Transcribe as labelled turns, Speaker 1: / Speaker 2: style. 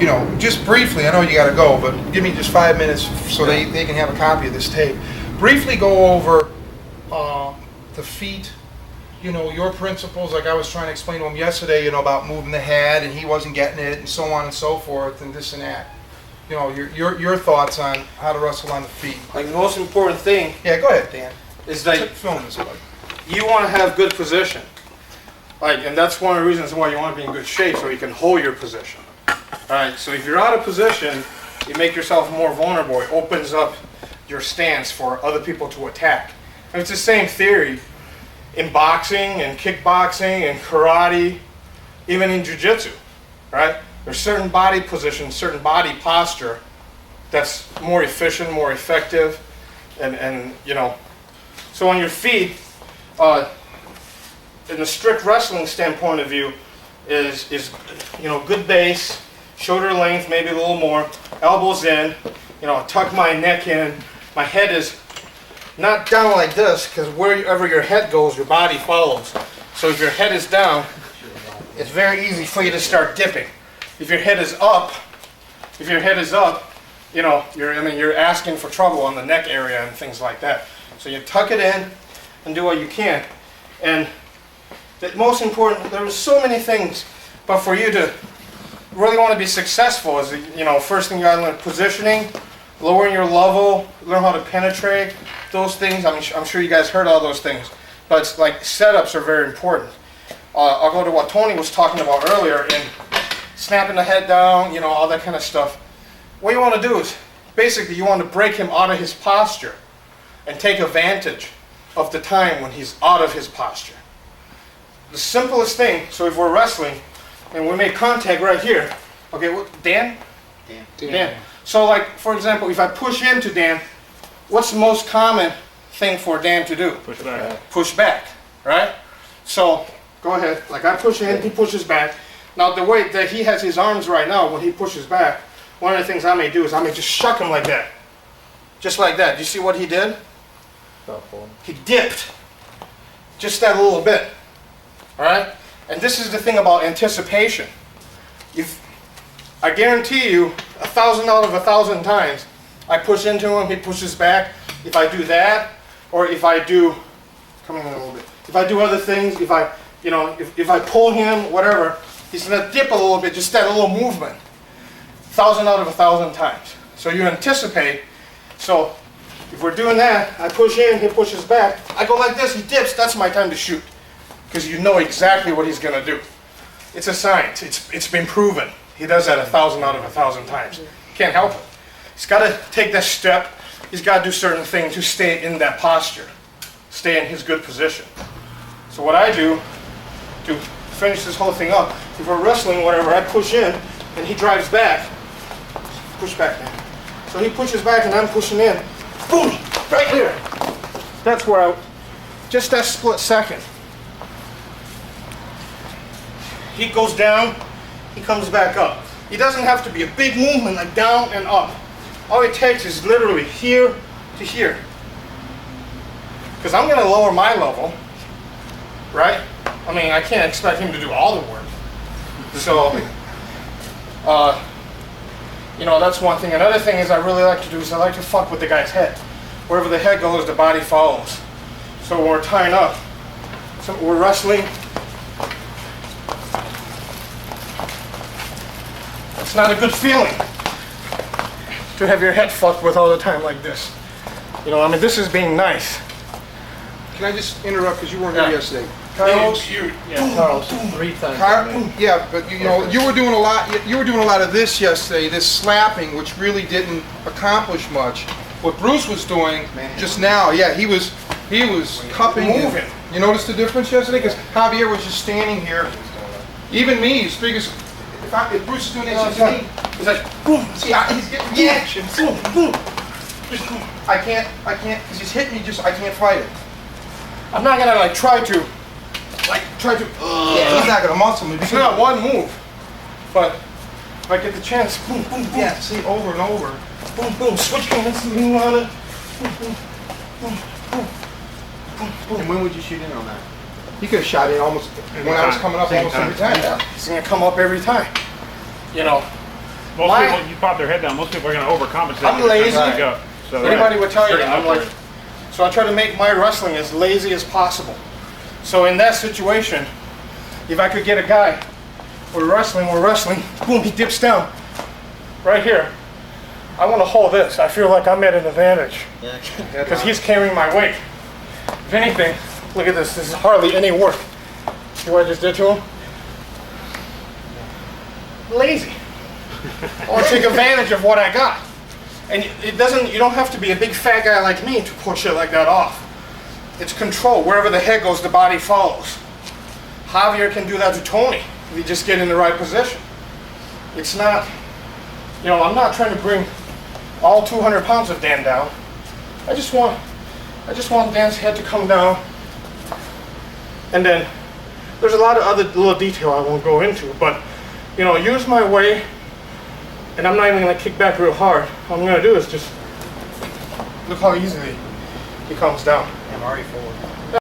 Speaker 1: you know, just briefly, I know you got to go, but give me just 5 minutes so they can have a copy of this tape. Briefly go over the feet, you know, your principles, like I was trying to explain to him yesterday, you know, about moving the head and he wasn't getting it and so on and so forth and this and that. You know, your thoughts on how to wrestle on the feet.
Speaker 2: Like the most important thing.
Speaker 1: Yeah, go ahead, Dan.
Speaker 2: Is that
Speaker 1: film this way.
Speaker 2: You want to have good position. Like, and that's one of the reasons why you want to be in good shape, so you can hold your position. Alright, so if you're out of position, you make yourself more vulnerable. It opens up your stance for other people to attack. And it's the same theory in boxing and kickboxing and karate, even in jiu-jitsu, right? There's certain body positions, certain body posture that's more efficient, more effective, and you know. So on your feet, in the strict wrestling standpoint of view, is you know, good base, shoulder length, maybe a little more, elbows in, you know, tuck my neck in, my head is not down like this, because wherever your head goes, your body follows. So if your head is down, it's very easy for you to start dipping. If your head is up, you know, you're asking for trouble on the neck area and things like that. So you tuck it in and do what you can. And the most important, there's so many things, but for you to really want to be successful is, you know, first thing you got to learn positioning, lowering your level, learn how to penetrate, those things. I'm sure you guys heard all those things, but it's like setups are very important. I'll go to what Tony was talking about earlier in snapping the head down, you know, all that kind of stuff. What you want to do is, basically you want to break him out of his posture and take advantage of the time when he's out of his posture. The simplest thing, so if we're wrestling and we make contact right here, okay, what, Dan? Dan. So like, for example, if I push into Dan, what's the most common thing for Dan to do?
Speaker 3: Push back.
Speaker 2: Push back, right? So, go ahead, like I push in, he pushes back. Now the way that he has his arms right now, when he pushes back, one of the things I may do is I may just shuck him like that. Just like that. Do you see what he did? He dipped. Just that little bit. Alright? And this is the thing about anticipation. I guarantee you, 1,000 out of 1,000 times, I push into him, he pushes back. If I do that, or if I do, come in a little bit. If I do other things, if I pull him, whatever, he's gonna dip a little bit, just that little movement. 1,000 out of 1,000 times. So you anticipate. So if we're doing that, I push in, he pushes back. I go like this, he dips, that's my time to shoot. Because you know exactly what he's gonna do. It's a science, it's been proven. He does that 1,000 out of 1,000 times. Can't help it. He's gotta take that step, he's gotta do certain things to stay in that posture. Stay in his good position. So what I do to finish this whole thing up, if we're wrestling, whatever, I push in and he drives back. Push back, man. So he pushes back and I'm pushing in. Boom! Right here. That's where I, just that split second. He goes down, he comes back up. He doesn't have to be a big movement like down and up. All it takes is literally here to here. Because I'm going to lower my level, right? I mean, I can't expect him to do all the work. So, you know, that's one thing. Another thing is I really like to do is I like to fuck with the guy's head. Wherever the head goes, the body follows. So when we're tying up, so we're wrestling. It's not a good feeling to have your head fucked with all the time like this. You know, I mean, this is being nice.
Speaker 1: Can I just interrupt because you weren't here yesterday?
Speaker 4: Carlos, Carlos, 3 times.
Speaker 1: Yeah, but you know, you were doing a lot. You were doing a lot of this yesterday, this slapping, which really didn't accomplish much. What Bruce was doing just now, yeah, he was cupping, moving. You noticed the difference yesterday? Because Javier was just standing here. Even me, speakers. If Bruce is doing this to me, he's like, boom. See, he's getting the action. Boom, boom. Just boom. I can't, because he's hitting me. I can't fight it. I'm not gonna like try to. Yeah, he's not gonna muscle me. It's not one move, but if I get the chance, boom, boom, boom. Yeah, see, over and over. Boom, boom. Switch hands, move on it. Boom, boom, boom, boom, boom, boom.
Speaker 4: And when would you shoot in on that?
Speaker 1: He could have shot in almost when I was coming up almost every time.
Speaker 2: Yeah, he's gonna come up every time. You know,
Speaker 3: Most people, you pop their head down, most people are going to overcompensate.
Speaker 2: I'm lazy.
Speaker 3: So
Speaker 2: Anybody would tell you that.
Speaker 3: Straighten
Speaker 2: I'm
Speaker 3: up
Speaker 2: like, so I try to make my wrestling as lazy as possible. So in that situation, if I could get a guy, we're wrestling, boom, he dips down. Right here. I want to hold this. I feel like I'm at an advantage. Because he's carrying my weight. If anything, look at this. This is hardly any work. See what I just did to him? Lazy. I want to take advantage of what I got. And it doesn't, you don't have to be a big fat guy like me to push it like that off. It's control. Wherever the head goes, the body follows. Javier can do that to Tony if you just get in the right position. It's not, you know, I'm not trying to bring all 200 pounds of Dan down. I just want Dan's head to come down. And then there's a lot of other little detail I won't go into, but you know, use my weight, and I'm not even gonna kick back real hard. All I'm gonna do is just look how easily he comes down.
Speaker 4: I'm already forward.